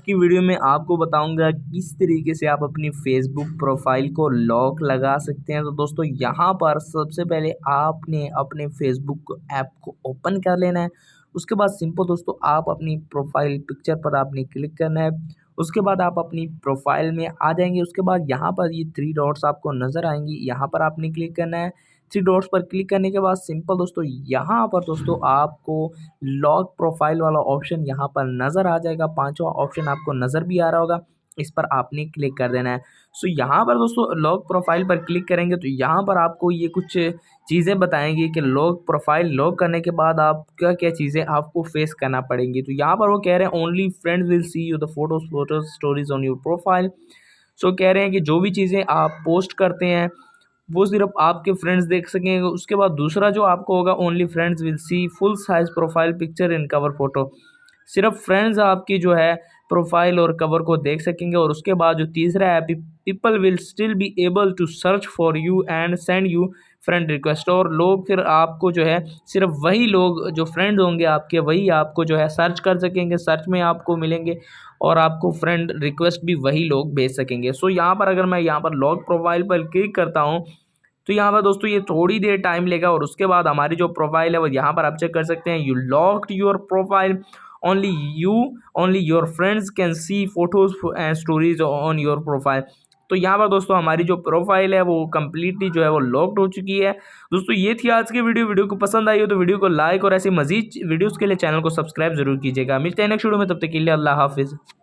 की वीडियो में आपको बताऊंगा किस तरीके से आप अपनी फेसबुक प्रोफाइल को लॉक लगा सकते हैं। तो दोस्तों यहाँ पर सबसे पहले आपने अपने फेसबुक ऐप को ओपन कर लेना है। उसके बाद सिंपल दोस्तों आप अपनी प्रोफाइल पिक्चर पर आपने क्लिक करना है। उसके बाद आप अपनी प्रोफाइल में आ जाएंगे। उसके बाद यहाँ पर ये 3 डॉट्स आपको नज़र आएंगी, यहाँ पर आपने क्लिक करना है। 3 डॉट्स पर क्लिक करने के बाद सिंपल दोस्तों यहाँ पर दोस्तों आपको लॉक प्रोफाइल वाला ऑप्शन यहाँ पर नज़र आ जाएगा। पांचवा ऑप्शन आपको नज़र भी आ रहा होगा, इस पर आपने क्लिक कर देना है। सो यहाँ पर दोस्तों लॉक प्रोफाइल पर क्लिक करेंगे तो यहाँ पर आपको ये कुछ चीज़ें बताएंगी कि लॉक प्रोफाइल लॉक करने के बाद आप क्या क्या चीज़ें आपको फेस करना पड़ेंगी। तो यहाँ पर वो कह रहे हैं only friends will see you the photos stories on your profile. So कह रहे हैं कि जो भी चीज़ें आप पोस्ट करते हैं वो सिर्फ आपके फ्रेंड्स देख सकेंगे। उसके बाद दूसरा जो आपको होगा only friends will C full size profile picture in cover photo. सिर्फ फ्रेंड्स आपकी जो है प्रोफाइल और कवर को देख सकेंगे। और उसके बाद जो तीसरा है people will still be able to search for you and send you friend request. और लोग फिर आपको जो है सिर्फ वही लोग जो फ्रेंड होंगे आपके वही आपको जो है सर्च कर सकेंगे, सर्च में आपको मिलेंगे और आपको फ्रेंड रिक्वेस्ट भी वही लोग भेज सकेंगे। सो यहाँ पर अगर मैं यहाँ पर लॉक प्रोफाइल पर क्लिक करता हूँ तो यहाँ पर दोस्तों ये थोड़ी देर टाइम लेगा और उसके बाद हमारी जो प्रोफाइल है वो यहाँ पर आप चेक कर सकते हैं। You locked your profile, only you only your friends can see photos and stories on your profile. तो यहाँ पर दोस्तों हमारी जो प्रोफाइल है वो कम्प्लीटली जो है वो लॉक्ड हो चुकी है। दोस्तों ये थी आज की वीडियो को पसंद आई हो तो वीडियो को लाइक और ऐसी मजीद वीडियोज़ के लिए चैनल को सब्सक्राइब जरूर कीजिएगा। मिलते हैं नेक्स्ट वीडियो में, तब तक के लिए अल्लाह हाफिज़।